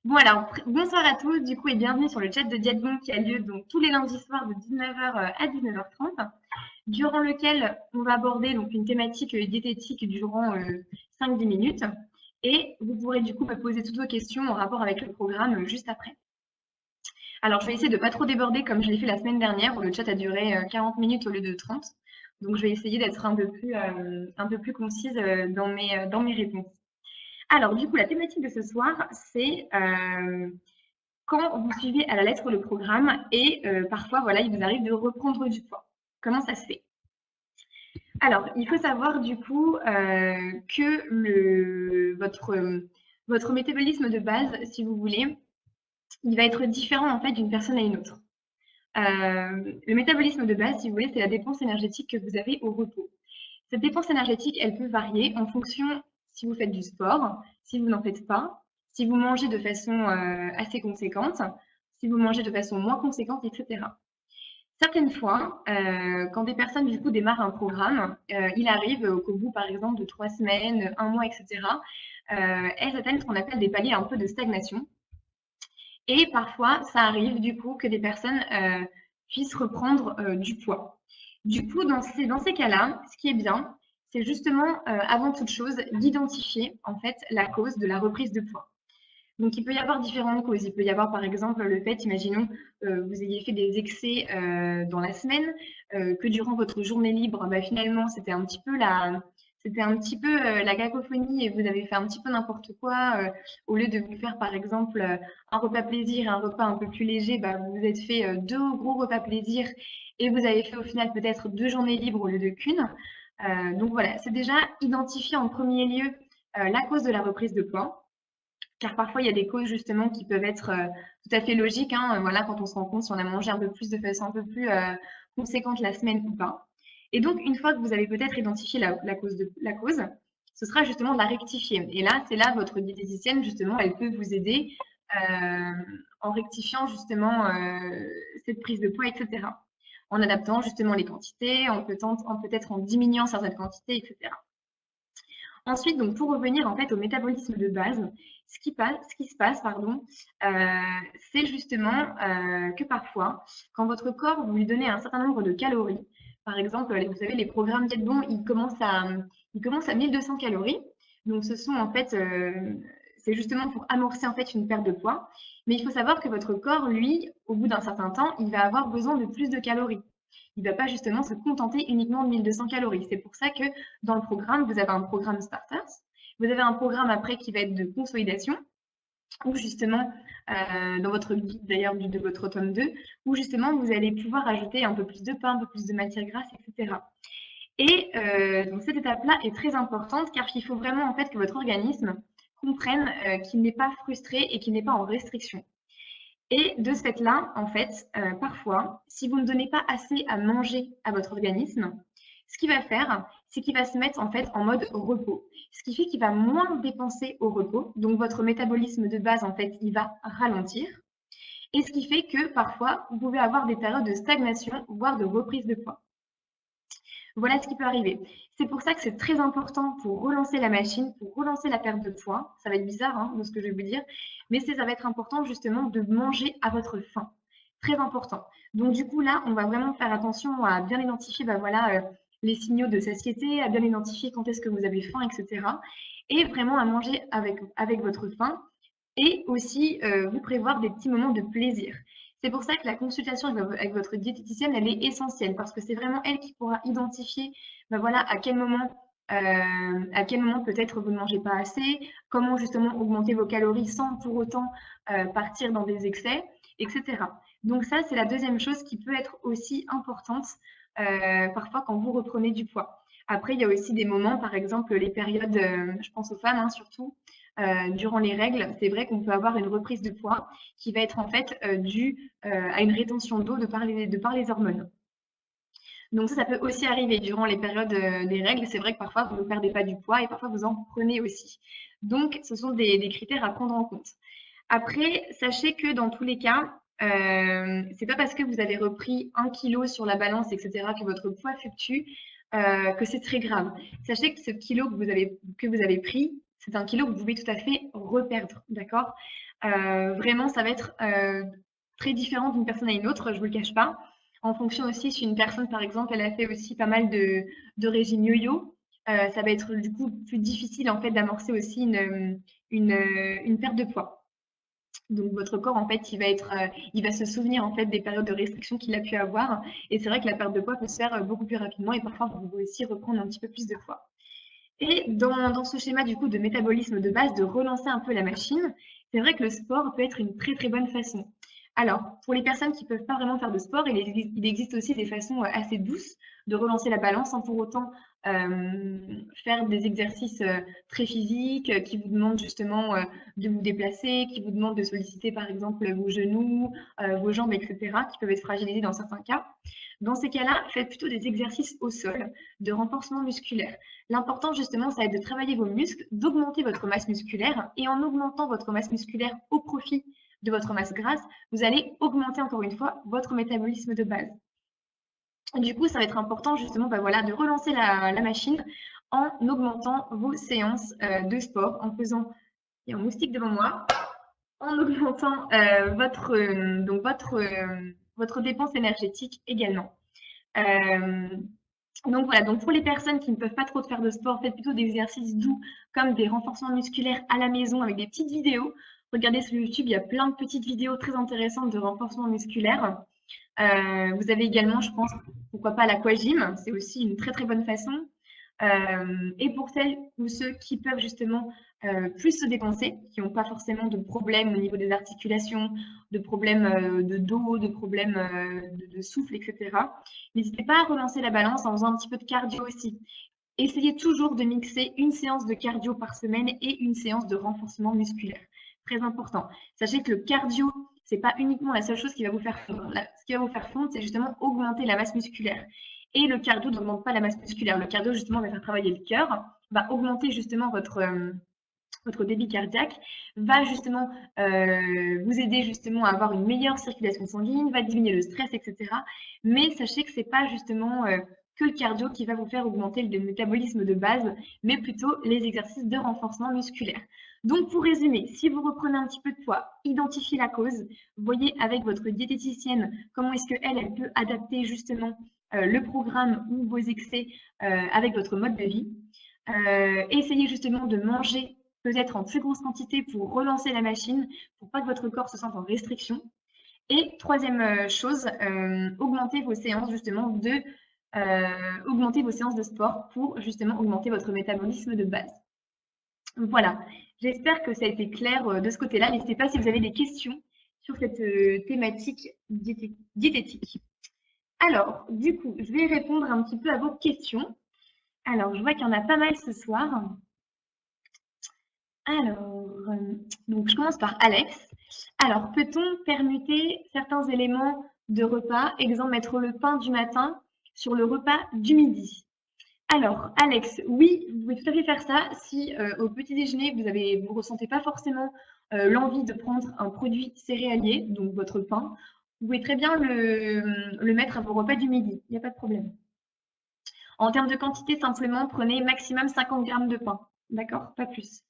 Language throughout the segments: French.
Bon alors, bonsoir à tous du coup et bienvenue sur le chat de Dietbon qui a lieu donc tous les lundis soirs de 19h à 19h30, durant lequel on va aborder donc une thématique diététique durant 5-10 minutes et vous pourrez du coup me poser toutes vos questions en rapport avec le programme juste après. Alors je vais essayer de pas trop déborder comme je l'ai fait la semaine dernière où le chat a duré 40 minutes au lieu de 30. Donc je vais essayer d'être un peu plus concise dans mes réponses. Alors du coup la thématique de ce soir c'est quand vous suivez à la lettre le programme et parfois, voilà, il vous arrive de reprendre du poids. Comment ça se fait? Alors, il faut savoir du coup que votre métabolisme de base, si vous voulez, il va être différent en fait d'une personne à une autre. Le métabolisme de base, si vous voulez, c'est la dépense énergétique que vous avez au repos. Cette dépense énergétique, elle peut varier en fonction si vous faites du sport, si vous n'en faites pas, si vous mangez de façon assez conséquente, si vous mangez de façon moins conséquente, etc. Certaines fois, quand des personnes du coup démarrent un programme, il arrive qu'au bout par exemple de 3 semaines, un mois, etc., elles atteignent ce qu'on appelle des paliers un peu de stagnation. Et parfois, ça arrive du coup que des personnes puissent reprendre du poids. Du coup, dans ces cas-là, ce qui est bien, c'est justement, avant toute chose, d'identifier en fait la cause de la reprise de poids. Donc, il peut y avoir différentes causes. Il peut y avoir, par exemple, le fait, imaginons, vous ayez fait des excès dans la semaine, que durant votre journée libre, bah, finalement, c'était un petit peu la cacophonie et vous avez fait un petit peu n'importe quoi. Au lieu de vous faire, par exemple, un repas plaisir et un repas un peu plus léger, bah, vous vous êtes fait deux gros repas plaisir et vous avez fait au final peut-être 2 journées libres au lieu de qu'une. Donc voilà, c'est déjà identifier en premier lieu la cause de la reprise de poids. Car parfois, il y a des causes justement qui peuvent être tout à fait logiques, hein, voilà, quand on se rend compte si on a mangé un peu plus de façon un peu plus conséquente la semaine ou pas. Et donc, une fois que vous avez peut-être identifié la cause, ce sera justement de la rectifier. Et là, c'est là votre diététicienne, justement, elle peut vous aider euh, en rectifiant justement cette prise de poids, etc. En adaptant justement les quantités, peut-être en diminuant certaines quantités, etc. Ensuite, donc pour revenir en fait au métabolisme de base, ce qui se passe, pardon, c'est justement que parfois, quand votre corps vous lui donnez un certain nombre de calories, par exemple, vous savez, les programmes Dietbon, ils commencent à 1200 calories. Donc, ce sont en fait, c'est justement pour amorcer en fait une perte de poids. Mais il faut savoir que votre corps, lui, au bout d'un certain temps, il va avoir besoin de plus de calories. Il ne va pas justement se contenter uniquement de 1200 calories. C'est pour ça que dans le programme, vous avez un programme Starters, vous avez un programme après qui va être de consolidation, ou justement, dans votre guide d'ailleurs de votre tome 2, où justement vous allez pouvoir ajouter un peu plus de pain, un peu plus de matière grasse, etc. Et donc cette étape-là est très importante car il faut vraiment en fait que votre organisme comprenne qu'il n'est pas frustré et qu'il n'est pas en restriction. Et de ce fait-là, en fait, parfois, si vous ne donnez pas assez à manger à votre organisme, ce qu'il va faire, c'est qu'il va se mettre en fait en mode repos. Ce qui fait qu'il va moins dépenser au repos. Donc votre métabolisme de base, en fait, il va ralentir. Et ce qui fait que parfois, vous pouvez avoir des périodes de stagnation, voire de reprise de poids. Voilà ce qui peut arriver. C'est pour ça que c'est très important pour relancer la machine, pour relancer la perte de poids. Ça va être bizarre hein, de ce que je vais vous dire, mais ça va être important justement de manger à votre faim. Très important. Donc du coup là, on va vraiment faire attention à bien identifier bah, voilà, les signaux de satiété, à bien identifier quand est-ce que vous avez faim, etc. Et vraiment à manger avec votre faim et aussi vous prévoir des petits moments de plaisir. C'est pour ça que la consultation avec votre diététicienne, elle est essentielle parce que c'est vraiment elle qui pourra identifier ben voilà, à quel moment peut-être vous ne mangez pas assez, comment justement augmenter vos calories sans pour autant partir dans des excès, etc. Donc ça, c'est la deuxième chose qui peut être aussi importante parfois quand vous reprenez du poids. Après, il y a aussi des moments, par exemple les périodes, je pense aux femmes hein, surtout, durant les règles, c'est vrai qu'on peut avoir une reprise de poids qui va être en fait due à une rétention d'eau de par les hormones. Donc ça peut aussi arriver durant les périodes des règles. C'est vrai que parfois vous ne perdez pas du poids et parfois vous en prenez aussi. Donc ce sont des critères à prendre en compte. Après, sachez que dans tous les cas, c'est pas parce que vous avez repris 1 kilo sur la balance, etc., que votre poids fluctue, que c'est très grave. Sachez que ce kilo que vous avez pris, c'est un kilo que vous pouvez tout à fait reperdre, d'accord? Vraiment, ça va être très différent d'une personne à une autre, je vous le cache pas. En fonction aussi, si une personne, par exemple, elle a fait aussi pas mal de régimes yo-yo, ça va être du coup plus difficile en fait d'amorcer aussi une perte de poids. Donc votre corps en fait il va se souvenir en fait des périodes de restriction qu'il a pu avoir et c'est vrai que la perte de poids peut se faire beaucoup plus rapidement et parfois vous pouvez aussi reprendre un petit peu plus de poids. Et dans ce schéma du coup de métabolisme de base, de relancer un peu la machine, c'est vrai que le sport peut être une très très bonne façon. Alors, pour les personnes qui ne peuvent pas vraiment faire de sport, il existe aussi des façons assez douces de relancer la balance sans pour autant faire des exercices très physiques qui vous demandent justement de vous déplacer, qui vous demandent de solliciter par exemple vos genoux, vos jambes, etc., qui peuvent être fragilisés dans certains cas. Dans ces cas-là, faites plutôt des exercices au sol de renforcement musculaire. L'important justement, ça va être de travailler vos muscles, d'augmenter votre masse musculaire et en augmentant votre masse musculaire au profit de votre masse grasse, vous allez augmenter encore une fois votre métabolisme de base. Du coup, ça va être important justement voilà, de relancer la machine en augmentant vos séances de sport, en faisant, il y a un moustique devant moi, en augmentant votre dépense énergétique également. Donc voilà, donc pour les personnes qui ne peuvent pas trop faire de sport, faites plutôt des exercices doux comme des renforcements musculaires à la maison avec des petites vidéos. Regardez sur YouTube, il y a plein de petites vidéos très intéressantes de renforcement musculaire. Vous avez également, je pense, pourquoi pas l'aquagym, c'est aussi une très très bonne façon. Et pour celles ou ceux qui peuvent justement plus se dépenser, qui n'ont pas forcément de problèmes au niveau des articulations, de problèmes de dos, de problèmes de souffle, etc. N'hésitez pas à relancer la balance en faisant un petit peu de cardio aussi. Essayez toujours de mixer une séance de cardio par semaine et une séance de renforcement musculaire. Très important. Sachez que le cardio, c'est pas uniquement la seule chose qui va vous faire fondre. Ce qui va vous faire fondre, c'est justement augmenter la masse musculaire. Et le cardio n'augmente pas la masse musculaire. Le cardio, justement, va faire travailler le cœur, va augmenter justement votre débit cardiaque, va justement vous aider justement à avoir une meilleure circulation sanguine, va diminuer le stress, etc. Mais sachez que c'est pas justement que le cardio qui va vous faire augmenter le métabolisme de base, mais plutôt les exercices de renforcement musculaire. Donc pour résumer, si vous reprenez un petit peu de poids, identifiez la cause, voyez avec votre diététicienne comment est-ce qu'elle elle peut adapter justement le programme ou vos excès avec votre mode de vie. Essayez justement de manger peut-être en plus grosse quantité pour relancer la machine, pour pas que votre corps se sente en restriction. Et troisième chose, augmentez vos séances justement augmenter vos séances de sport pour justement augmenter votre métabolisme de base. Voilà, j'espère que ça a été clair de ce côté-là. N'hésitez pas si vous avez des questions sur cette thématique diététique. Alors, du coup, je vais répondre un petit peu à vos questions. Alors, je vois qu'il y en a pas mal ce soir. Alors, donc je commence par Alex. Alors, peut-on permuter certains éléments de repas, exemple mettre le pain du matin sur le repas du midi? Alors, Alex, oui, vous pouvez tout à fait faire ça si au petit déjeuner, vous ressentez pas forcément l'envie de prendre un produit céréalier, donc votre pain, vous pouvez très bien le mettre à vos repas du midi, il n'y a pas de problème. En termes de quantité, simplement, prenez maximum 50 grammes de pain, d'accord? Pas plus.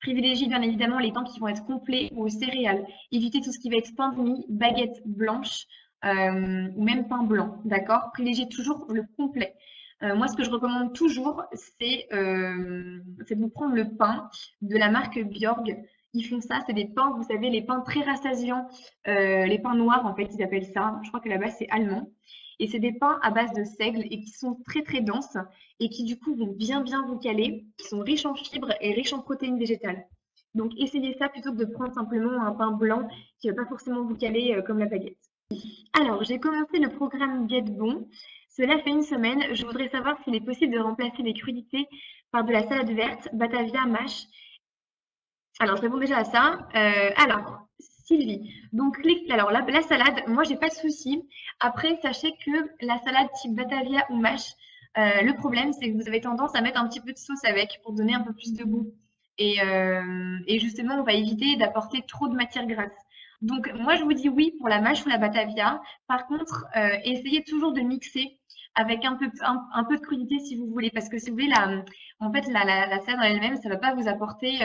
Privilégiez bien évidemment les pains qui vont être complets ou aux céréales. Évitez tout ce qui va être pain de mie, baguette blanche ou même pain blanc, d'accord? Privilégiez toujours le complet. Moi, ce que je recommande toujours, c'est de vous prendre le pain de la marque Bjorg. Ils font ça, c'est des pains, vous savez, les pains très rassasiants, les pains noirs, en fait, ils appellent ça. Je crois que là-bas, c'est allemand. Et c'est des pains à base de seigle et qui sont très, très denses et qui, du coup, vont bien, bien vous caler, qui sont riches en fibres et riches en protéines végétales. Donc, essayez ça plutôt que de prendre simplement un pain blanc qui ne va pas forcément vous caler comme la baguette. Alors, j'ai commencé le programme Get Bon. Cela fait une semaine. Je voudrais savoir s'il est possible de remplacer les crudités par de la salade verte, Batavia, mâche. Alors, je réponds déjà à ça. Alors, Sylvie, donc alors la salade, moi, j'ai pas de souci. Après, sachez que la salade type Batavia ou mâche, le problème, c'est que vous avez tendance à mettre un petit peu de sauce avec pour donner un peu plus de goût. Et justement, on va éviter d'apporter trop de matière grasse. Donc, moi, je vous dis oui pour la mâche ou la Batavia. Par contre, essayez toujours de mixer avec un peu de crudité si vous voulez. Parce que si vous voulez, en fait, la salade en elle-même, ça ne va pas vous apporter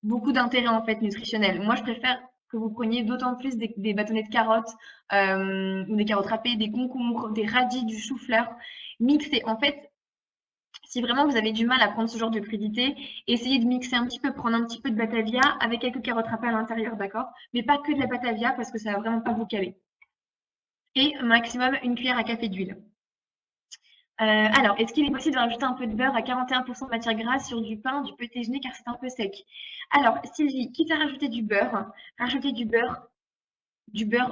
beaucoup d'intérêt en fait nutritionnel. Moi, je préfère que vous preniez d'autant plus des bâtonnets de carottes ou des carottes râpées, des concombres, des radis, du chou-fleur mixés. En fait, si vraiment vous avez du mal à prendre ce genre de crudité, essayez de mixer un petit peu, prendre un petit peu de batavia avec quelques carottes râpées à l'intérieur, d'accord? Mais pas que de la batavia parce que ça va vraiment pas vous caler. Et maximum une cuillère à café d'huile. Alors, est-ce qu'il est possible de rajouter un peu de beurre à 41% de matière grasse sur du pain, du petit déjeuner car c'est un peu sec? Alors, Sylvie, quitte à rajouter du beurre, rajoutez du beurre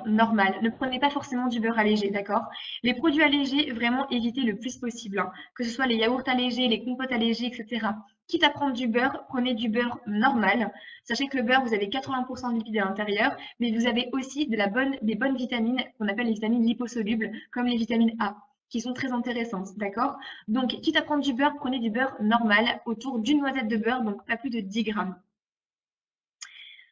normal. Ne prenez pas forcément du beurre allégé, d'accord? Les produits allégés, vraiment évitez le plus possible, hein. Que ce soit les yaourts allégés, les compotes allégées, etc. Quitte à prendre du beurre, prenez du beurre normal. Sachez que le beurre, vous avez 80% de lipides à l'intérieur, mais vous avez aussi des bonnes vitamines qu'on appelle les vitamines liposolubles, comme les vitamines A, qui sont très intéressantes, d'accord? Donc, quitte à prendre du beurre, prenez du beurre normal, autour d'une noisette de beurre, donc pas plus de 10 grammes.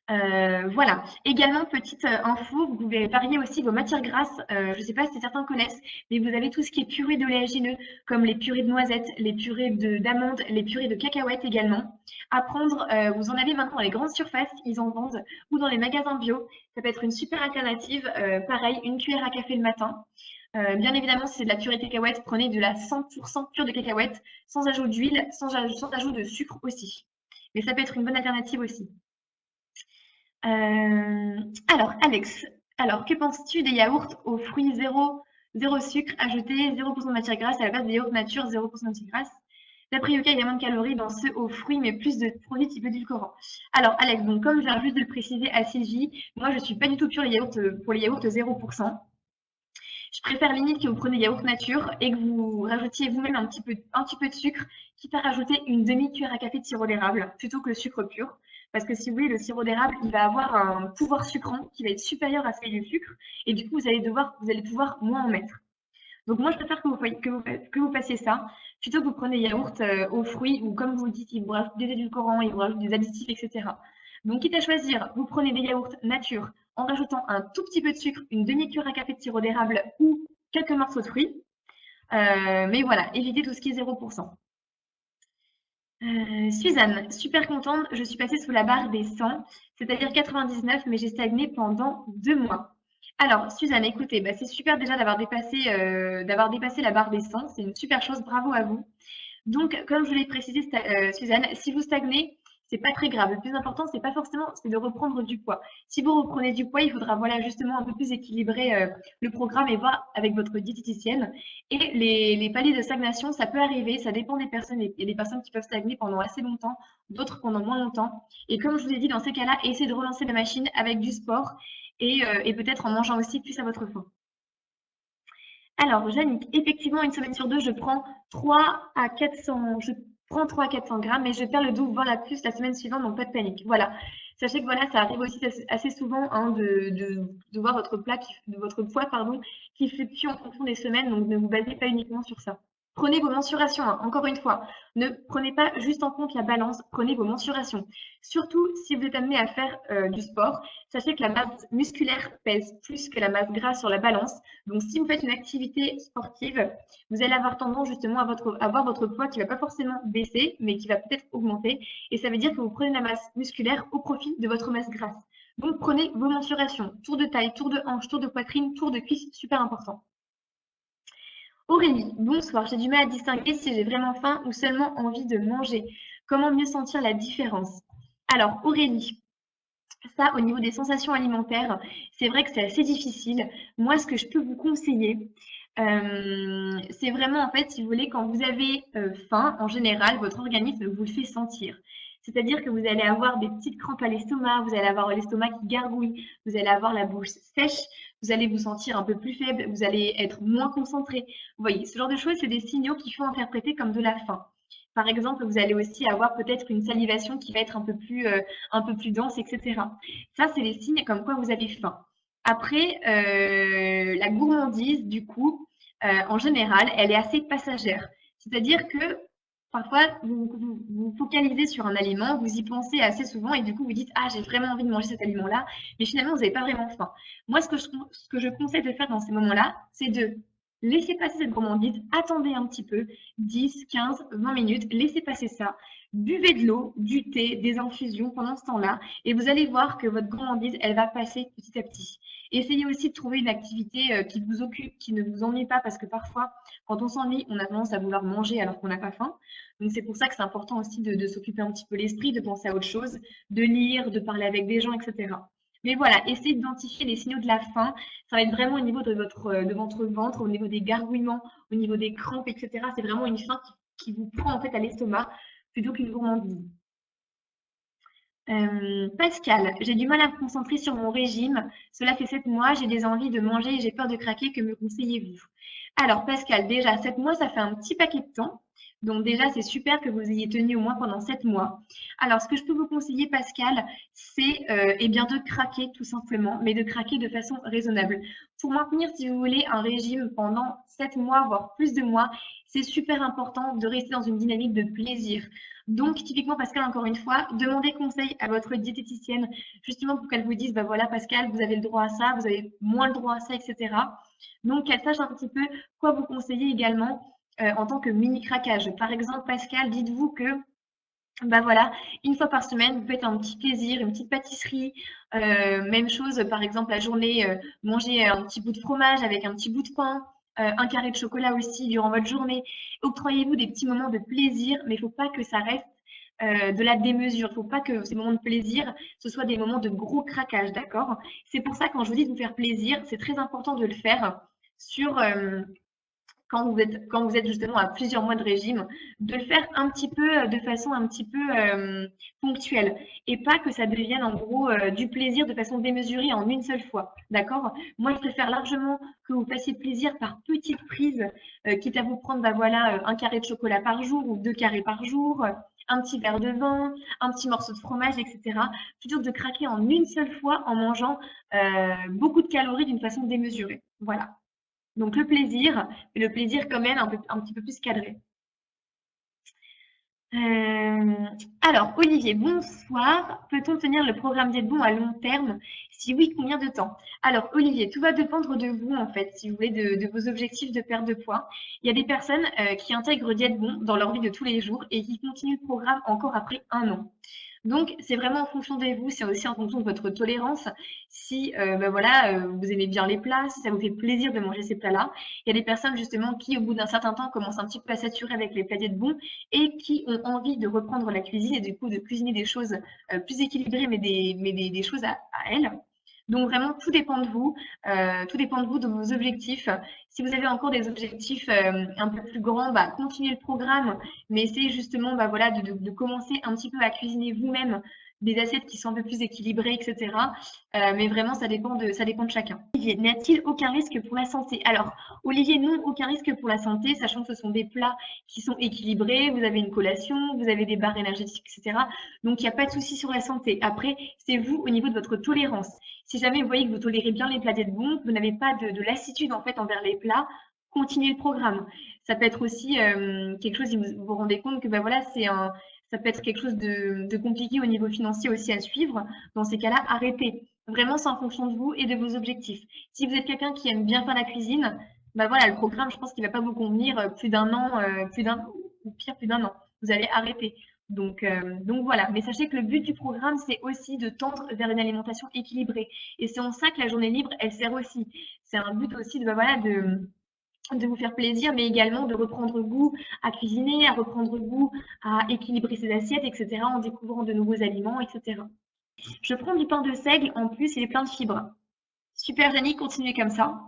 Voilà. Également, petite info, vous pouvez varier aussi vos matières grasses. Je ne sais pas si certains connaissent, mais vous avez tout ce qui est purée d'oléagineux, comme les purées de noisettes, les purées d'amandes, les purées de cacahuètes également. À prendre, vous en avez maintenant dans les grandes surfaces, ils en vendent, ou dans les magasins bio. Ça peut être une super alternative. Pareil, une cuillère à café le matin. Bien évidemment, si c'est de la purée de cacahuètes, prenez de la 100% pure de cacahuètes, sans ajout d'huile, sans ajout de sucre aussi. Mais ça peut être une bonne alternative aussi. Alors, Alex, que penses-tu des yaourts aux fruits zéro sucre ajouté, 0% de matière grasse à la place des yaourts nature, 0% de matière grasse? D'après Yoka, il y a moins de calories dans ceux aux fruits, mais plus de produits type édulcorants. Alors, Alex, donc comme je viens juste de le préciser à Sylvie, moi je ne suis pas du tout pour les yaourts 0%. Je préfère limite que vous preniez yaourt nature et que vous rajoutiez vous-même un petit peu de sucre, quitte à rajouter une demi-cuillère à café de sirop d'érable plutôt que le sucre pur. Parce que si vous voulez, le sirop d'érable, il va avoir un pouvoir sucrant qui va être supérieur à celui du sucre. Et du coup, vous allez pouvoir moins en mettre. Donc moi, je préfère que vous fassiez ça, plutôt que vous prenez yaourt aux fruits ou comme vous dites, ils vous rajoutent des édulcorants, ils vous rajoutent des additifs, etc. Donc quitte à choisir, vous prenez des yaourts nature en rajoutant un tout petit peu de sucre, une demi-cuillère à café de sirop d'érable ou quelques morceaux de fruits. Mais voilà, évitez tout ce qui est 0%. Suzanne, super contente, je suis passée sous la barre des 100, c'est-à-dire 99, mais j'ai stagné pendant 2 mois. Alors, Suzanne, écoutez, bah, c'est super déjà d'avoir dépassé la barre des 100, c'est une super chose, bravo à vous. Donc, comme je vous l'ai précisé, Suzanne, si vous stagnez, c'est pas très grave. Le plus important, c'est pas forcément, c'est de reprendre du poids. Si vous reprenez du poids, il faudra voilà justement un peu plus équilibrer le programme et voir avec votre diététicienne. Et les paliers de stagnation, ça peut arriver, ça dépend des personnes. Il y a des personnes qui peuvent stagner pendant assez longtemps, d'autres pendant moins longtemps. Et comme je vous ai dit, dans ces cas-là, essayez de relancer la machine avec du sport et peut-être en mangeant aussi plus à votre faim. Alors, Jannick, effectivement, une semaine sur deux, je prends 3 à 400 grammes, mais je perds le double, voire la plus la semaine suivante, donc pas de panique. Voilà. Sachez que voilà, ça arrive aussi assez souvent hein, de voir votre poids qui fluctue en fonction des semaines, donc ne vous basez pas uniquement sur ça. Prenez vos mensurations, hein, encore une fois. Ne prenez pas juste en compte la balance, prenez vos mensurations. Surtout si vous êtes amené à faire du sport, sachez que la masse musculaire pèse plus que la masse grasse sur la balance. Donc, si vous faites une activité sportive, vous allez avoir tendance justement à avoir votre poids qui ne va pas forcément baisser, mais qui va peut-être augmenter. Et ça veut dire que vous prenez la masse musculaire au profit de votre masse grasse. Donc, prenez vos mensurations. Tour de taille, tour de hanche, tour de poitrine, tour de cuisse, super important. Aurélie, bonsoir. J'ai du mal à distinguer si j'ai vraiment faim ou seulement envie de manger. Comment mieux sentir la différence? Alors, Aurélie, ça, au niveau des sensations alimentaires, c'est vrai que c'est assez difficile. Moi, ce que je peux vous conseiller, c'est vraiment, en fait, si vous voulez, quand vous avez faim, en général, votre organisme vous le fait sentir. C'est-à-dire que vous allez avoir des petites crampes à l'estomac, vous allez avoir l'estomac qui gargouille, vous allez avoir la bouche sèche, vous allez vous sentir un peu plus faible, vous allez être moins concentré. Vous voyez, ce genre de choses, c'est des signaux qu'il faut interpréter comme de la faim. Par exemple, vous allez aussi avoir peut-être une salivation qui va être un peu plus dense, etc. Ça, c'est les signes comme quoi vous avez faim. Après, la gourmandise, du coup, en général, elle est assez passagère. C'est-à-dire que parfois, vous focalisez sur un aliment, vous y pensez assez souvent et du coup, vous dites ah, j'ai vraiment envie de manger cet aliment-là, mais finalement, vous n'avez pas vraiment faim. Moi, ce que je conseille de faire dans ces moments-là, c'est de laisser passer cette gourmandise, attendez un petit peu, 10, 15, 20 minutes, laissez passer ça. Buvez de l'eau, du thé, des infusions pendant ce temps-là et vous allez voir que votre gourmandise, elle va passer petit à petit. Essayez aussi de trouver une activité qui vous occupe, qui ne vous ennuie pas parce que parfois, quand on s'ennuie, on a tendance à vouloir manger alors qu'on n'a pas faim. Donc c'est pour ça que c'est important aussi de s'occuper un petit peu l'esprit, de penser à autre chose, de lire, de parler avec des gens, etc. Mais voilà, essayez d'identifier les signaux de la faim. Ça va être vraiment au niveau de votre ventre, au niveau des gargouillements, au niveau des crampes, etc. C'est vraiment une faim qui vous prend en fait à l'estomac plutôt qu'une gourmandise. Pascal, j'ai du mal à me concentrer sur mon régime. Cela fait 7 mois, j'ai des envies de manger et j'ai peur de craquer. Que me conseillez-vous? Alors, Pascal, déjà, 7 mois, ça fait un petit paquet de temps. Donc déjà, c'est super que vous ayez tenu au moins pendant 7 mois. Alors, ce que je peux vous conseiller, Pascal, c'est eh bien de craquer tout simplement, mais de craquer de façon raisonnable. Pour maintenir, si vous voulez, un régime pendant 7 mois, voire plus de mois, c'est super important de rester dans une dynamique de plaisir. Donc, typiquement, Pascal, encore une fois, demandez conseil à votre diététicienne, justement pour qu'elle vous dise, bah voilà, Pascal, vous avez le droit à ça, vous avez moins le droit à ça, etc. Donc, qu'elle sache un petit peu quoi vous conseiller également en tant que mini craquage. Par exemple, Pascal, dites-vous que bah voilà, une fois par semaine, vous faites un petit plaisir, une petite pâtisserie. Même chose, par exemple, la journée, manger un petit bout de fromage avec un petit bout de pain, un carré de chocolat aussi durant votre journée. Octroyez-vous des petits moments de plaisir, mais il ne faut pas que ça reste de la démesure. Il ne faut pas que ces moments de plaisir, ce soient des moments de gros craquage, d'accord? C'est pour ça, quand je vous dis de vous faire plaisir, c'est très important de le faire sur, quand vous êtes justement à plusieurs mois de régime, de le faire un petit peu de façon un petit peu ponctuelle et pas que ça devienne en gros du plaisir de façon démesurée en une seule fois. D'accord? Moi, je préfère largement que vous fassiez plaisir par petites prises, quitte à vous prendre bah, voilà, un carré de chocolat par jour ou 2 carrés par jour, un petit verre de vin, un petit morceau de fromage, etc. Plutôt que de craquer en une seule fois en mangeant beaucoup de calories d'une façon démesurée. Voilà. Donc le plaisir, mais le plaisir quand même un petit peu plus cadré. Euh, alors, Olivier, bonsoir. Peut-on tenir le programme Diète-Bon à long terme? Si oui, combien de temps? Alors, Olivier, tout va dépendre de vous, en fait, si vous voulez, de vos objectifs de perte de poids. Il y a des personnes qui intègrent Diète-Bon dans leur vie de tous les jours et qui continuent le programme encore après un an. Donc, c'est vraiment en fonction de vous, c'est aussi en fonction de votre tolérance. Si ben voilà, vous aimez bien les plats, si ça vous fait plaisir de manger ces plats-là. Il y a des personnes justement qui, au bout d'un certain temps, commencent un petit peu à saturer avec les plats de bon et qui ont envie de reprendre la cuisine et du coup de cuisiner des choses plus équilibrées, mais des choses à elles. Donc vraiment, tout dépend de vous, tout dépend de vous, de vos objectifs. Si vous avez encore des objectifs un peu plus grands, bah, continuez le programme, mais essayez justement bah, voilà, de commencer un petit peu à cuisiner vous-même des assiettes qui sont un peu plus équilibrées, etc. Mais vraiment, ça dépend de chacun. Olivier, n'y a-t-il aucun risque pour la santé? Alors, Olivier, non, aucun risque pour la santé, sachant que ce sont des plats qui sont équilibrés, vous avez une collation, vous avez des barres énergétiques, etc. Donc, il n'y a pas de souci sur la santé. Après, c'est vous au niveau de votre tolérance. Si jamais vous voyez que vous tolérez bien les plats d'être bons, vous n'avez pas de lassitude en fait envers les plats, continuez le programme. Ça peut être aussi quelque chose, si vous vous rendez compte que ben voilà, ça peut être quelque chose de compliqué au niveau financier aussi à suivre. Dans ces cas-là, arrêtez. Vraiment, c'est en fonction de vous et de vos objectifs. Si vous êtes quelqu'un qui aime bien faire la cuisine, ben voilà, le programme, je pense qu'il ne va pas vous convenir plus d'un an, ou pire, plus d'un an. Vous allez arrêter. Donc voilà, mais sachez que le but du programme, c'est aussi de tendre vers une alimentation équilibrée. Et c'est en ça que la journée libre, elle sert aussi. C'est un but aussi de, bah voilà, de vous faire plaisir, mais également de reprendre goût à cuisiner, à reprendre goût à équilibrer ses assiettes, etc., en découvrant de nouveaux aliments, etc. Je prends du pain de seigle, en plus, il est plein de fibres. Super, Janie, continuez comme ça.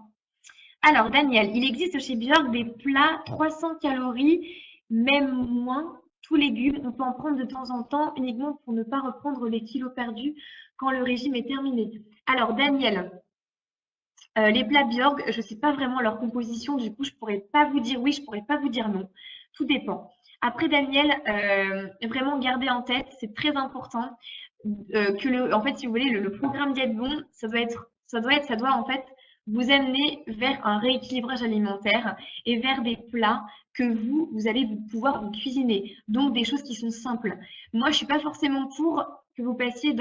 Alors, Daniel, il existe chez Björk des plats 300 calories, même moins, tout légumes. On peut en prendre de temps en temps uniquement pour ne pas reprendre les kilos perdus quand le régime est terminé. Alors, Daniel, les plats Björk, je ne sais pas vraiment leur composition, du coup, je ne pourrais pas vous dire oui, je ne pourrais pas vous dire non. Tout dépend. Après, Daniel, vraiment garder en tête, c'est très important en fait, si vous voulez, le programme Diète Bon, ça doit en fait vous amener vers un rééquilibrage alimentaire et vers des plats que vous allez pouvoir vous cuisiner. Donc, des choses qui sont simples. Moi, je suis pas forcément pour que vous passiez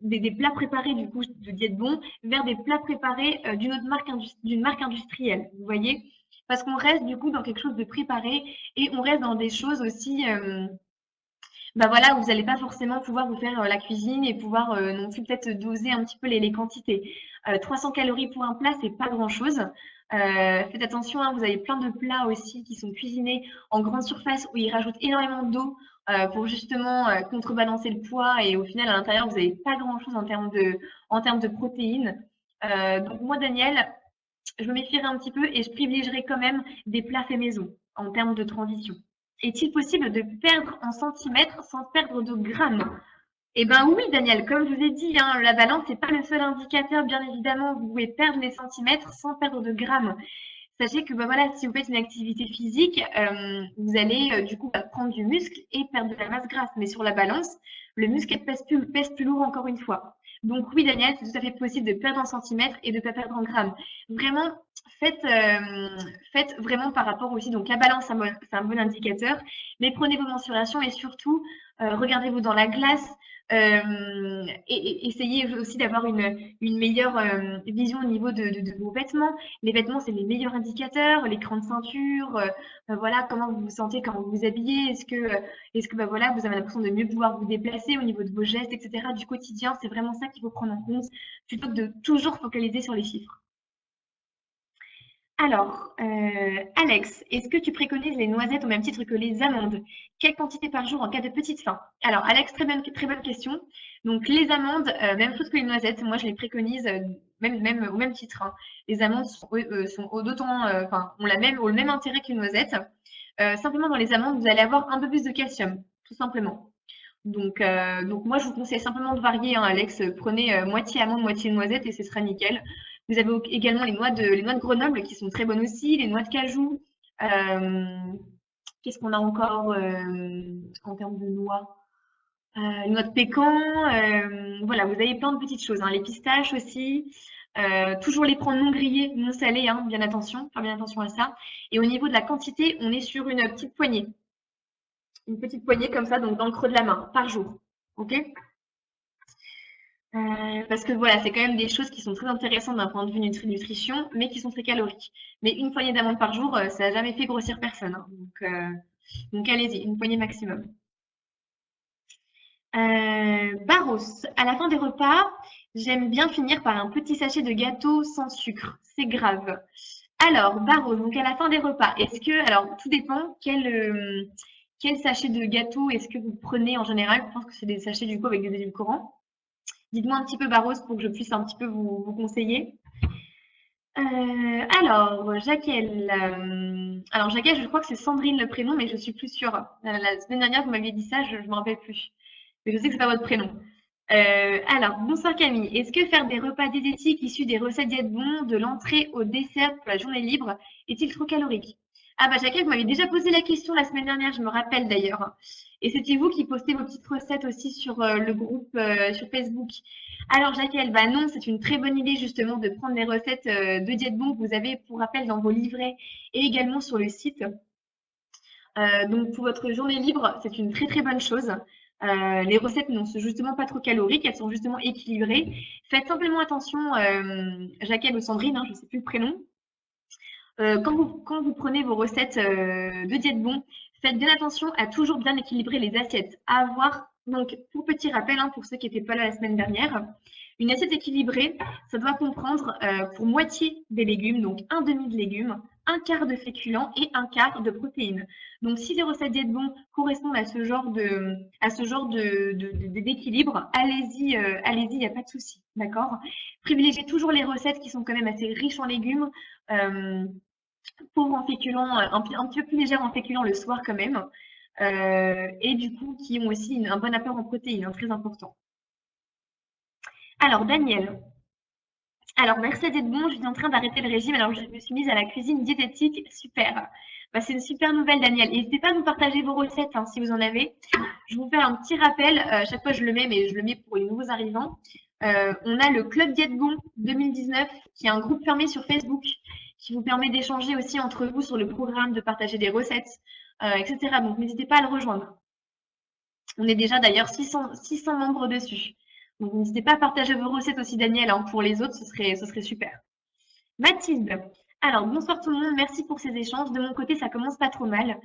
des plats préparés du coup de Diète Bon vers des plats préparés d'une marque industrielle. Vous voyez? Parce qu'on reste du coup dans quelque chose de préparé et on reste dans des choses aussi bah voilà, vous n'allez pas forcément pouvoir vous faire la cuisine et pouvoir non plus peut-être doser un petit peu les quantités. 300 calories pour un plat, c'est pas grand-chose. Faites attention, hein, vous avez plein de plats aussi qui sont cuisinés en grande surface où ils rajoutent énormément d'eau pour justement contrebalancer le poids et au final à l'intérieur vous n'avez pas grand-chose en termes de protéines. Donc moi Daniel, je me méfierais un petit peu et je privilégierais quand même des plats faits maison en termes de transition. Est-il possible de perdre en centimètres sans perdre de grammes? Eh ben oui, Daniel, comme je vous ai dit, hein, la balance n'est pas le seul indicateur, bien évidemment. Vous pouvez perdre les centimètres sans perdre de grammes. Sachez que bah, voilà, si vous faites une activité physique, vous allez du coup prendre du muscle et perdre de la masse grasse. Mais sur la balance, le muscle pèse plus lourd encore une fois. Donc oui, Daniel, c'est tout à fait possible de perdre en centimètres et de ne pas perdre en grammes. Vraiment, faites vraiment par rapport aussi. Donc la balance, c'est un bon indicateur. Mais prenez vos mensurations et surtout, regardez-vous dans la glace. Et essayez aussi d'avoir une meilleure vision au niveau de vos vêtements. Les vêtements, c'est les meilleurs indicateurs, l'écran de ceinture, voilà, comment vous vous sentez quand vous vous habillez, est-ce que bah, voilà, vous avez l'impression de mieux pouvoir vous déplacer au niveau de vos gestes, etc. du quotidien, c'est vraiment ça qu'il faut prendre en compte, plutôt que de toujours focaliser sur les chiffres. Alors, Alex, est-ce que tu préconises les noisettes au même titre que les amandes? Quelle quantité par jour en cas de petite faim? Alors, Alex, très bonne question. Donc, les amandes, même chose que les noisettes, moi je les préconise même au même titre, hein. Les amandes sont d'autant, enfin, ont le même intérêt qu'une noisette. Simplement, dans les amandes, vous allez avoir un peu plus de calcium, tout simplement. Donc moi, je vous conseille simplement de varier, hein, Alex. Prenez moitié amande, moitié noisette et ce sera nickel. Vous avez également les noix de Grenoble qui sont très bonnes aussi, les noix de cajou. Euh, Qu'est-ce qu'on a encore en termes de noix? Les noix de pécan. Voilà, vous avez plein de petites choses, hein. Les pistaches aussi. Toujours les prendre non grillés, non salés, hein, bien attention, faire bien attention à ça. Et au niveau de la quantité, on est sur une petite poignée. Une petite poignée comme ça, donc dans le creux de la main, par jour. OK? Parce que voilà, c'est quand même des choses qui sont très intéressantes d'un point de vue nutrition, mais qui sont très caloriques. Mais une poignée d'amandes par jour, ça n'a jamais fait grossir personne, hein. Donc allez-y, une poignée maximum. Barros, à la fin des repas, j'aime bien finir par un petit sachet de gâteau sans sucre. C'est grave. Alors, Barros, donc à la fin des repas, alors tout dépend quel sachet de gâteau est-ce que vous prenez en général? Je pense que c'est des sachets du coup avec des édulcorants. Dites-moi un petit peu, Barros, pour que je puisse un petit peu vous conseiller. Alors, Jaquel. Alors, Jaquel, je crois que c'est Sandrine le prénom, mais je suis plus sûre. La semaine dernière, vous m'aviez dit ça, je ne me rappelle plus. Mais je sais que c'est pas votre prénom. Alors, bonsoir Camille. Est-ce que faire des repas diététiques issus des recettes diète bon, de l'entrée au dessert pour la journée libre, est-il trop calorique? Ah bah Jacqueline, vous m'avez déjà posé la question la semaine dernière, je me rappelle d'ailleurs. Et c'était vous qui postez vos petites recettes aussi sur le groupe sur Facebook. Alors Jacqueline, bah non, c'est une très bonne idée justement de prendre les recettes de diète bon que vous avez pour rappel dans vos livrets et également sur le site. Donc pour votre journée libre, c'est une très bonne chose. Les recettes ne sont justement pas trop caloriques, elles sont justement équilibrées. Faites simplement attention, Jacqueline ou Sandrine, hein, je ne sais plus le prénom. Quand vous prenez vos recettes de diète bon, faites bien attention à toujours bien équilibrer les assiettes. À avoir, donc pour petit rappel, hein, pour ceux qui n'étaient pas là la semaine dernière, une assiette équilibrée, ça doit comprendre pour moitié des légumes, donc un demi de légumes, un quart de féculents et un quart de protéines. Donc si les recettes diète bon correspondent à ce genre d'équilibre, allez-y, il n'y a pas de souci, d'accord? Privilégiez toujours les recettes qui sont quand même assez riches en légumes, pauvres en féculents, un petit peu plus légères en féculents le soir quand même, et du coup qui ont aussi un bon apport en protéines, hein, très important. Alors Daniel, alors merci d'être bon, je suis en train d'arrêter le régime, alors je me suis mise à la cuisine diététique, super. Bah, c'est une super nouvelle Daniel, n'hésitez pas à nous partager vos recettes hein, si vous en avez. Je vous fais un petit rappel, chaque fois je le mets, mais je le mets pour les nouveaux arrivants. On a le Club Diète Bon 2019 qui est un groupe fermé sur Facebook qui vous permet d'échanger aussi entre vous sur le programme, de partager des recettes, etc. Donc n'hésitez pas à le rejoindre. On est déjà d'ailleurs 600 membres dessus. Donc n'hésitez pas à partager vos recettes aussi Daniel, hein, pour les autres, ce serait super. Mathilde, alors bonsoir tout le monde, merci pour ces échanges. De mon côté, ça commence pas trop mal.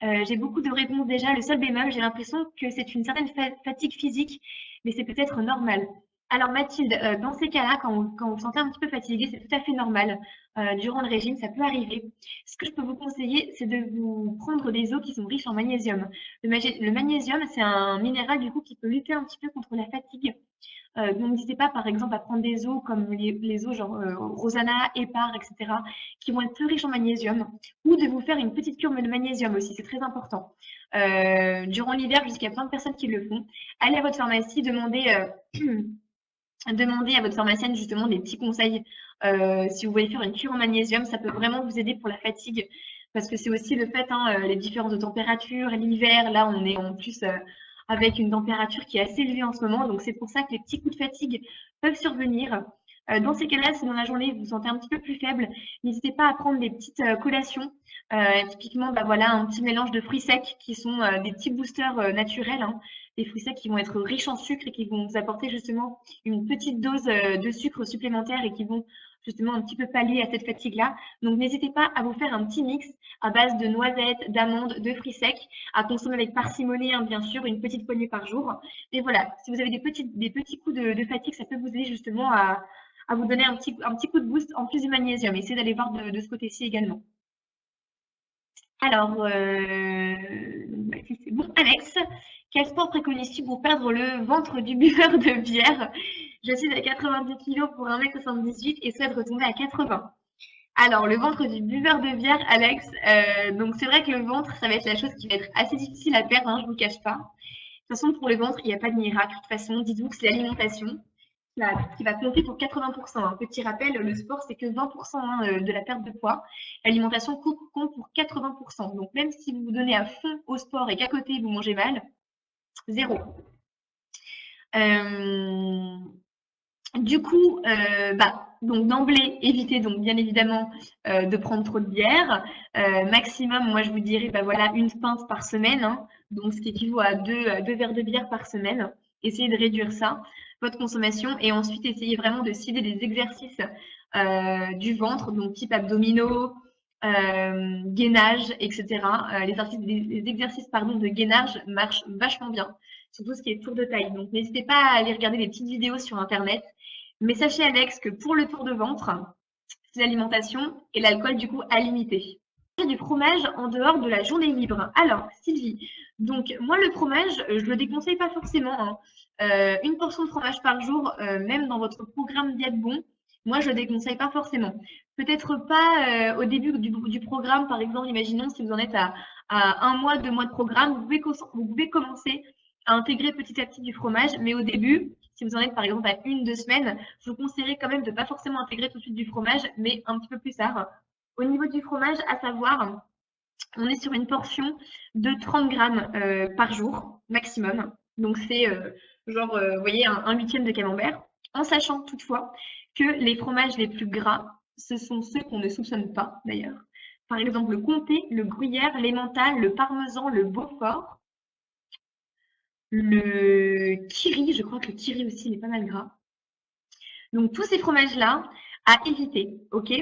J'ai beaucoup de réponses déjà. Le seul bémol, j'ai l'impression que c'est une certaine fatigue physique, mais c'est peut-être normal. Alors Mathilde, dans ces cas-là, quand vous vous sentez un petit peu fatigué, c'est tout à fait normal. Durant le régime, ça peut arriver. Ce que je peux vous conseiller, c'est de vous prendre des eaux qui sont riches en magnésium. Le magnésium, c'est un minéral du coup qui peut lutter un petit peu contre la fatigue. Donc n'hésitez pas par exemple à prendre des eaux comme les eaux genre Rosana, Hépar, etc. qui vont être plus riches en magnésium, ou de vous faire une petite cure de magnésium aussi, c'est très important. Durant l'hiver, puisqu'il y a plein de personnes qui le font, allez à votre pharmacie, demandez à votre pharmacienne justement des petits conseils. Si vous voulez faire une cure en magnésium, ça peut vraiment vous aider pour la fatigue, parce que c'est aussi le fait, hein, les différences de température, l'hiver, là on est en plus avec une température qui est assez élevée en ce moment, donc c'est pour ça que les petits coups de fatigue peuvent survenir. Dans ces cas-là, si dans la journée vous vous sentez un petit peu plus faible, n'hésitez pas à prendre des petites collations. Typiquement, bah voilà, un petit mélange de fruits secs qui sont des petits boosters naturels, hein, des fruits secs qui vont être riches en sucre et qui vont vous apporter justement une petite dose de sucre supplémentaire et qui vont justement un petit peu pallier à cette fatigue-là. Donc n'hésitez pas à vous faire un petit mix à base de noisettes, d'amandes, de fruits secs, à consommer avec parcimonie, hein, bien sûr, une petite poignée par jour. Et voilà, si vous avez des petits coups de fatigue, ça peut vous aider justement à vous donner un petit coup de boost en plus du magnésium. Essayez d'aller voir de ce côté-ci également. Alors, c'est bon, Alex, quel sport préconises-tu pour perdre le ventre du buveur de bière? Je suis à 90 kg pour 1m78 et souhaite retomber à 80. Alors, le ventre du buveur de bière, Alex, donc c'est vrai que le ventre, ça va être la chose qui va être assez difficile à perdre, hein, je ne vous le cache pas. De toute façon, pour le ventre, il n'y a pas de miracle. De toute façon, dites-vous que c'est l'alimentation qui va compter pour 80%. Un petit rappel, le sport, c'est que 20% de la perte de poids. L'alimentation compte pour 80%. Donc, même si vous vous donnez à fond au sport et qu'à côté, vous mangez mal, zéro. Du coup, donc d'emblée, évitez donc bien évidemment de prendre trop de bière. Maximum, moi je vous dirais, voilà, une pinte par semaine, hein, donc ce qui équivaut à deux verres de bière par semaine. Essayez de réduire ça, votre consommation, et ensuite essayez vraiment de cibler des exercices du ventre, donc type abdominaux, gainage, etc. Les exercices de gainage marchent vachement bien, surtout ce qui est tour de taille. Donc n'hésitez pas à aller regarder des petites vidéos sur Internet. Mais sachez, Alex, que pour le tour de ventre, c'est l'alimentation et l'alcool, du coup, à limiter. Du fromage en dehors de la journée libre. Alors, Sylvie, donc moi, le fromage, je le déconseille pas forcément, hein. Une portion de fromage par jour, même dans votre programme diète bon, moi, je le déconseille pas forcément. Peut-être pas au début du programme, par exemple, imaginons si vous en êtes à 1 mois, 2 mois de programme, vous pouvez commencer à intégrer petit à petit du fromage, mais au début, si vous en êtes par exemple à 1-2 semaines, je vous conseillerais quand même de ne pas forcément intégrer tout de suite du fromage, mais un petit peu plus tard. Au niveau du fromage, à savoir, on est sur une portion de 30 grammes par jour maximum. Donc c'est vous voyez, un huitième de camembert, en sachant toutefois que les fromages les plus gras, ce sont ceux qu'on ne soupçonne pas d'ailleurs. Par exemple, le comté, le gruyère, l'emmental, le parmesan, le beaufort, le kiri, je crois que le kiri aussi, il est pas mal gras. Donc, tous ces fromages-là, à éviter, ok?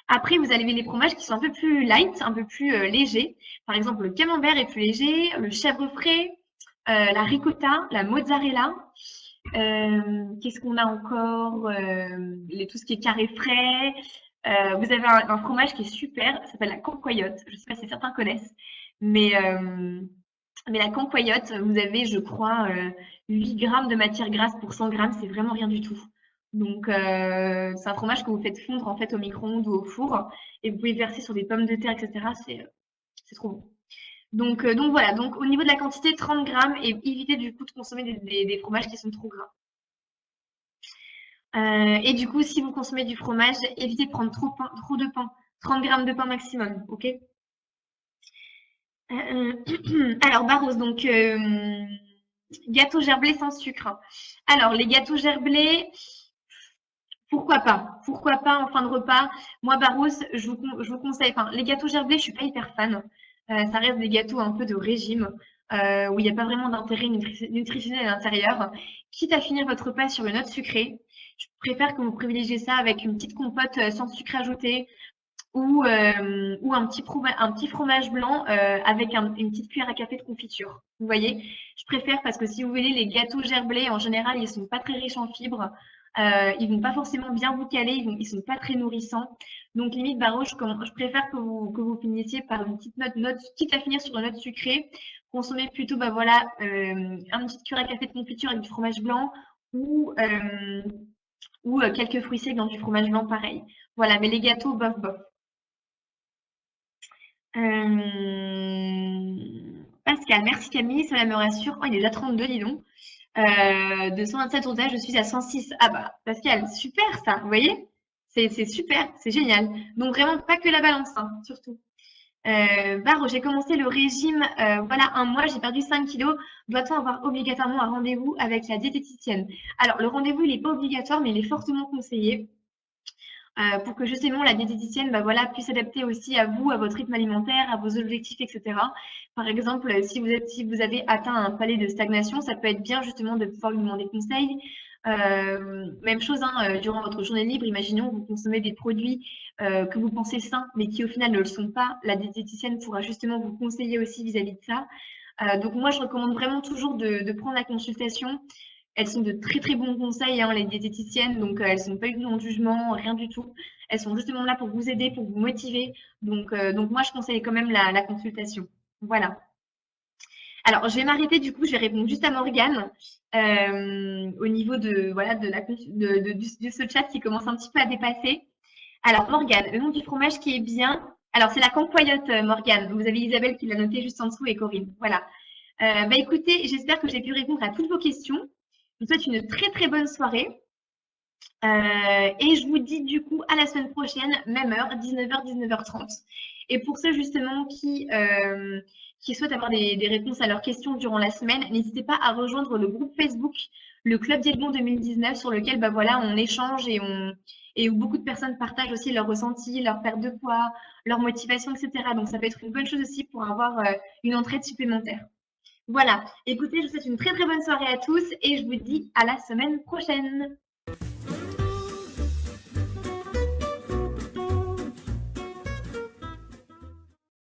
Après, vous avez les fromages qui sont un peu plus light, un peu plus légers. Par exemple, le camembert est plus léger, le chèvre frais, la ricotta, la mozzarella. Qu'est-ce qu'on a encore? Tout ce qui est carré frais. Vous avez un fromage qui est super, ça s'appelle la cancoyote. Je ne sais pas si certains connaissent, mais la cancoyote, vous avez, je crois, 8 grammes de matière grasse pour 100 grammes, c'est vraiment rien du tout. Donc, c'est un fromage que vous faites fondre en fait au micro-ondes ou au four et vous pouvez verser sur des pommes de terre, etc. C'est trop bon. Donc voilà, donc au niveau de la quantité, 30 grammes et évitez du coup de consommer des fromages qui sont trop gras. Et du coup, si vous consommez du fromage, évitez de prendre trop de pain, 30 grammes de pain maximum, ok? Alors, Barros, donc gâteau gerblé sans sucre. Alors, les gâteaux gerblés, pourquoi pas? Pourquoi pas en fin de repas? Moi, Barros, je vous conseille, enfin, les gâteaux gerblés, je suis pas hyper fan. Ça reste des gâteaux un peu de régime, où il n'y a pas vraiment d'intérêt nutritionnel à l'intérieur. Quitte à finir votre repas sur une note sucrée, je préfère que vous privilégiez ça avec une petite compote sans sucre ajouté, ou un petit fromage blanc avec une petite cuillère à café de confiture. Vous voyez, je préfère parce que si vous voulez, les gâteaux gerblés, en général, ils sont pas très riches en fibres. Ils vont pas forcément bien vous caler, ils sont pas très nourrissants. Donc limite, Baro, je préfère que vous finissiez par une petite note, quitte à finir sur une note sucrée, consommez plutôt, bah voilà, un petit cuillère à café de confiture avec du fromage blanc ou, quelques fruits secs dans du fromage blanc pareil. Voilà, mais les gâteaux, bof, bof. Pascal, merci Camille, cela me rassure. Oh, il est déjà 32, dis donc. De 127 sondages, je suis à 106. Ah bah, Pascal, super ça, vous voyez? C'est super, c'est génial. Donc vraiment, pas que la balance, hein, surtout. Baro, j'ai commencé le régime, voilà, un mois, j'ai perdu 5 kilos. Doit-on avoir obligatoirement un rendez-vous avec la diététicienne? Alors, le rendez-vous, il n'est pas obligatoire, mais il est fortement conseillé. Pour que justement la diététicienne bah, voilà, puisse s'adapter aussi à vous, à votre rythme alimentaire, à vos objectifs, etc. Par exemple, si vous avez atteint un palier de stagnation, ça peut être bien justement de pouvoir lui demander conseil. Même chose hein, durant votre journée libre, imaginons vous consommez des produits que vous pensez sains, mais qui au final ne le sont pas. La diététicienne pourra justement vous conseiller aussi vis-à-vis de ça. Donc moi, je recommande vraiment toujours de prendre la consultation. Elles sont de très très bons conseils, hein, les diététiciennes, donc elles sont pas du tout dans le jugement, rien du tout. Elles sont justement là pour vous aider, pour vous motiver. Donc moi, je conseille quand même la consultation. Voilà. Alors, je vais m'arrêter du coup, je vais répondre juste à Morgane au niveau de, voilà, de ce chat qui commence un petit peu à dépasser. Alors, Morgane, le nom du fromage qui est bien. Alors, c'est la cancoyote, Morgane. Vous avez Isabelle qui l'a noté juste en dessous et Corinne. Voilà. Bah écoutez, j'espère que j'ai pu répondre à toutes vos questions. Je vous souhaite une très très bonne soirée. Et je vous dis du coup à la semaine prochaine, même heure, 19h, 19h30. Et pour ceux justement qui souhaitent avoir des réponses à leurs questions durant la semaine, n'hésitez pas à rejoindre le groupe Facebook, le Club Dielbon 2019, sur lequel bah, voilà, on échange et où beaucoup de personnes partagent aussi leurs ressentis, leur perte de poids, leur motivation, etc. Donc ça peut être une bonne chose aussi pour avoir une entraide supplémentaire. Voilà, écoutez, je vous souhaite une très très bonne soirée à tous et je vous dis à la semaine prochaine.